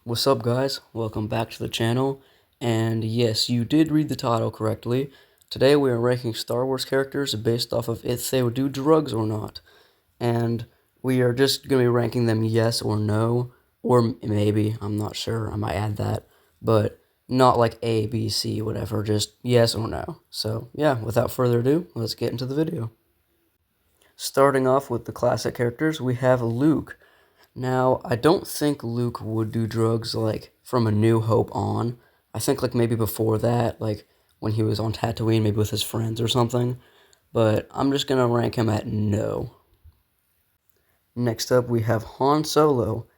What's up, guys? Welcome back to the channel. And yes, you did read the title correctly. Today we are ranking Star Wars characters based off of if they would do drugs or not. And we are just going to be ranking them yes or no, or maybe, I'm not sure, I might add that, but not like A, B, C, whatever, just yes or no. So yeah, without further ado, let's get into the video. Starting off with the classic characters, we have Luke. Now, I don't think Luke would do drugs, like, from A New Hope on. I think, like, maybe before that, like, when he was on Tatooine, maybe with his friends or something. But I'm just gonna rank him at no. Next up, we have Han Solo.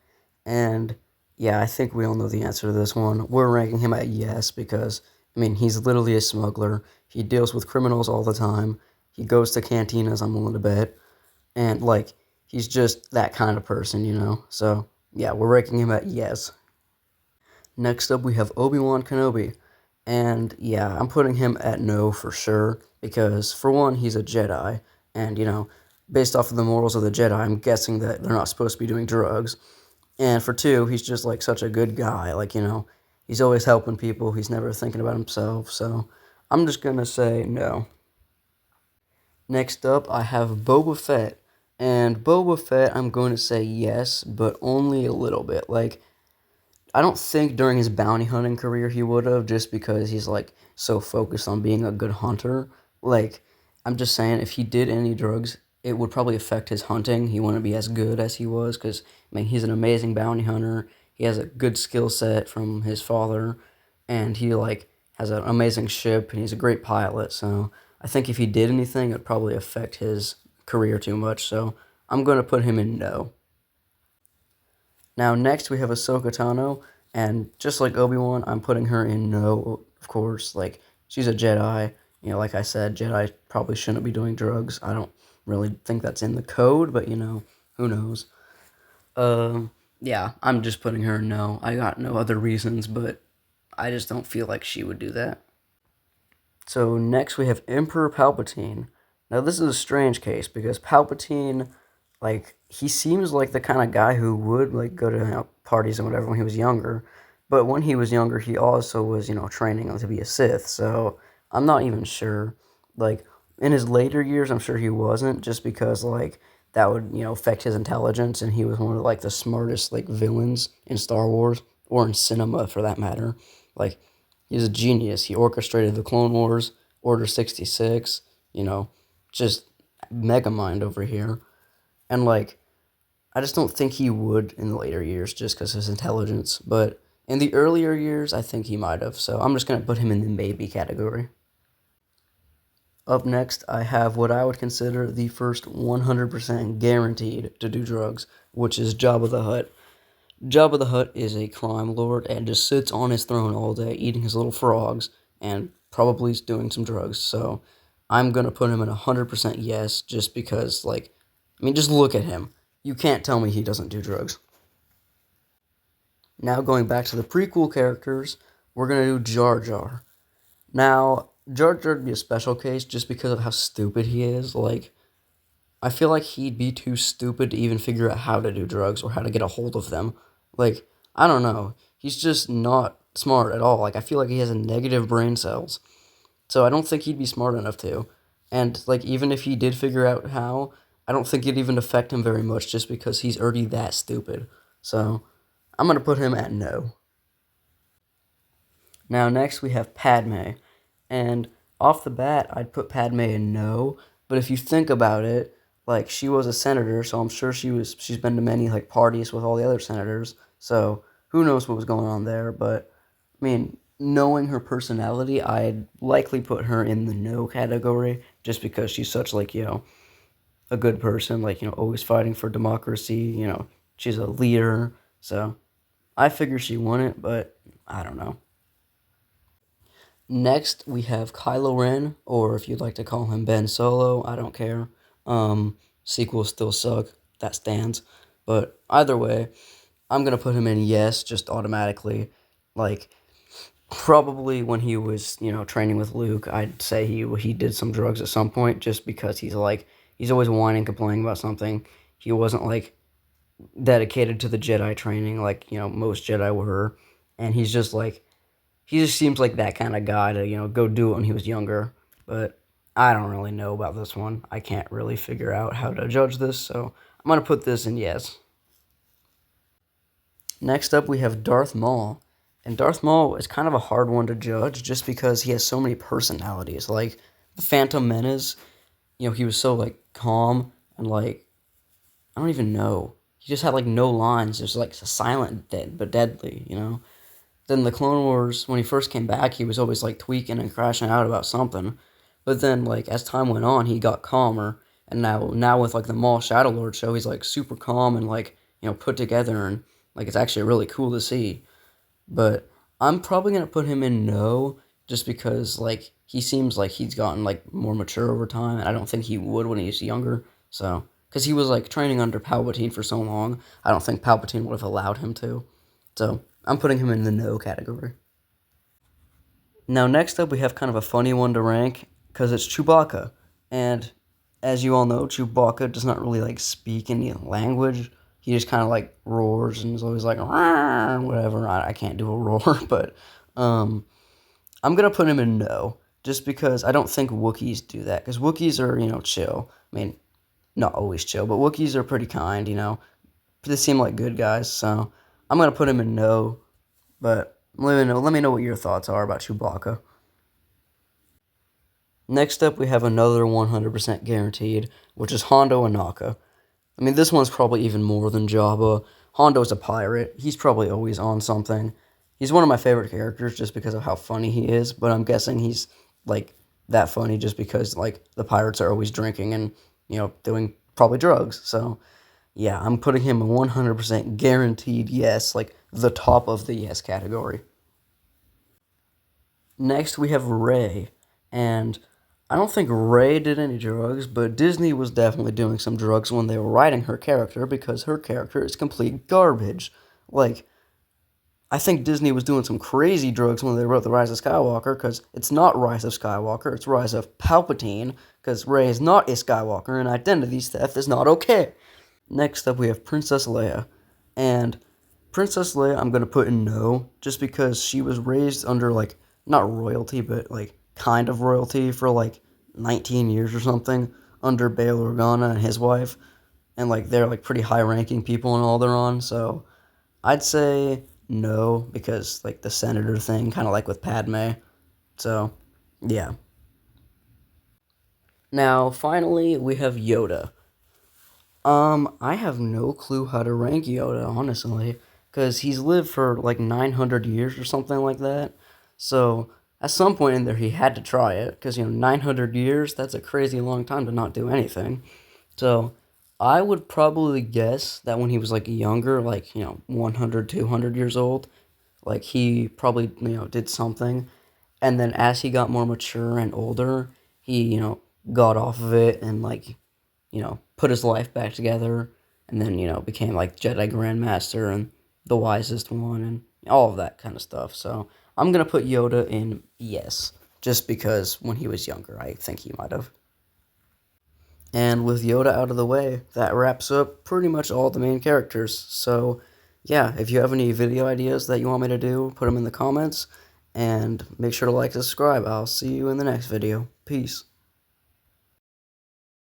And, yeah, I think we all know the answer to this one. We're ranking him at yes because, I mean, he's literally a smuggler. He deals with criminals all the time. He goes to cantinas, I'm willing to bet. And, like, he's just that kind of person, you know? So, yeah, we're ranking him at yes. Next up, we have Obi-Wan Kenobi. And, yeah, I'm putting him at no for sure. Because, for one, he's a Jedi. And, you know, based off of the morals of the Jedi, I'm guessing that they're not supposed to be doing drugs. And for two, he's just, like, such a good guy. Like, you know, he's always helping people. He's never thinking about himself. So, I'm just gonna say no. Next up, I have Boba Fett. And Boba Fett, I'm going to say yes, but only a little bit. Like, I don't think during his bounty hunting career he would have, just because he's, like, so focused on being a good hunter. Like, I'm just saying, if he did any drugs, it would probably affect his hunting. He wouldn't be as good as he was, because, I mean, he's an amazing bounty hunter. He has a good skill set from his father, and he, like, has an amazing ship, and he's a great pilot. So I think if he did anything, it'd probably affect his career too much. So I'm going to put him in no. Now, next we have Ahsoka Tano, and just like Obi-Wan, I'm putting her in no, of course. Like, she's a Jedi. You know, like I said, Jedi probably shouldn't be doing drugs. I don't really think that's in the code, but, you know, who knows. Yeah, I'm just putting her in no. I got no other reasons, but I just don't feel like she would do that. So next we have Emperor Palpatine. Now this is a strange case because Palpatine, like, he seems like the kind of guy who would, like, go to, you know, parties and whatever when he was younger. But when he was younger, he also was, you know, training to be a Sith. So I'm not even sure. Like, in his later years, I'm sure he wasn't, just because, like, that would, you know, affect his intelligence, and he was one of, like, the smartest, like, villains in Star Wars, or in cinema for that matter. Like, he's a genius. He orchestrated the Clone Wars, Order 66, you know, just mega mind over here. And, like, I just don't think he would in the later years just because of his intelligence. But in the earlier years, I think he might have. So I'm just going to put him in the maybe category. Up next, I have what I would consider the first 100% guaranteed to do drugs, which is Jabba the Hutt. Jabba the Hutt is a crime lord and just sits on his throne all day eating his little frogs and probably doing some drugs. So I'm going to put him in 100% yes, just because, like, I mean, just look at him. You can't tell me he doesn't do drugs. Now, going back to the prequel characters, we're going to do Jar Jar. Now, Jar Jar would be a special case just because of how stupid he is. Like, I feel like he'd be too stupid to even figure out how to do drugs or how to get a hold of them. Like, I don't know. He's just not smart at all. Like, I feel like he has a negative brain cells. So I don't think he'd be smart enough to. And, like, even if he did figure out how, I don't think it'd even affect him very much just because he's already that stupid. So I'm going to put him at no. Now, next we have Padme. And off the bat, I'd put Padme in no. But if you think about it, like, she was a senator, so I'm sure she's been to many, like, parties with all the other senators. So who knows what was going on there. But, I mean, knowing her personality, I'd likely put her in the no category just because she's such, like, you know, a good person, like, you know, always fighting for democracy, you know, she's a leader. So I figure she won it, but I don't know. Next, we have Kylo Ren, or if you'd like to call him Ben Solo, I don't care. Sequels still suck, that stands. But either way, I'm gonna put him in yes, just automatically. Like, probably when he was, you know, training with Luke, I'd say he did some drugs at some point, just because he's always whining, complaining about something. He wasn't, like, dedicated to the Jedi training, like, most Jedi were. And he's just like, he just seems like that kind of guy to, go do it when he was younger. But I don't really know about this one. I can't really figure out how to judge this, so I'm going to put this in yes. Next up, we have Darth Maul. And Darth Maul is kind of a hard one to judge just because he has so many personalities. Like, the Phantom Menace, he was so, like, calm and, like, I don't even know. He just had, like, no lines. Just, like, silent, but deadly. Then the Clone Wars, when he first came back, he was always, like, tweaking and crashing out about something. But then, like, as time went on, he got calmer. And now with, like, the Maul Shadow Lord show, he's, like, super calm and, like, put together. And, like, it's actually really cool to see. But I'm probably going to put him in no, just because, like, he seems like he's gotten, like, more mature over time. And I don't think he would when he was younger. So, because he was, like, training under Palpatine for so long, I don't think Palpatine would have allowed him to. So, I'm putting him in the no category. Now, next up, we have kind of a funny one to rank, because it's Chewbacca. And as you all know, Chewbacca does not really, like, speak any language. He just kind of, like, roars and is always like, whatever. I can't do a roar, but I'm going to put him in no, just because I don't think Wookiees do that, because Wookiees are, chill. I mean, not always chill, but Wookiees are pretty kind. They seem like good guys, so I'm going to put him in no, but let me know what your thoughts are about Chewbacca. Next up, we have another 100% guaranteed, which is Hondo Ohnaka. I mean, this one's probably even more than Jabba. Hondo's a pirate. He's probably always on something. He's one of my favorite characters just because of how funny he is, but I'm guessing he's, like, that funny just because, like, the pirates are always drinking and, doing probably drugs. So, yeah, I'm putting him a 100% guaranteed yes, like, the top of the yes category. Next, we have Rey, and I don't think Rey did any drugs, but Disney was definitely doing some drugs when they were writing her character because her character is complete garbage. Like, I think Disney was doing some crazy drugs when they wrote The Rise of Skywalker because it's not Rise of Skywalker, it's Rise of Palpatine because Rey is not a Skywalker and identity theft is not okay. Next up, we have Princess Leia, and Princess Leia I'm going to put in no, just because she was raised under, like, not royalty, but, like, kind of royalty for, like, 19 years or something, under Bail Organa and his wife, and, like, they're, like, pretty high-ranking people and all they're on, so I'd say no, because, like, the senator thing, kind of like with Padme, so, yeah. Now, finally, we have Yoda. I have no clue how to rank Yoda, honestly, because he's lived for like 900 years or something like that. So, at some point in there, he had to try it, because, 900 years, that's a crazy long time to not do anything. So, I would probably guess that when he was like younger, like, 100, 200 years old, like he probably, did something. And then as he got more mature and older, he, got off of it and, like, put his life back together, and then, became like Jedi Grandmaster and the wisest one and all of that kind of stuff. So I'm going to put Yoda in yes, just because when he was younger, I think he might have. And with Yoda out of the way, that wraps up pretty much all the main characters. So, yeah, if you have any video ideas that you want me to do, put them in the comments, and make sure to like and subscribe. I'll see you in the next video. Peace.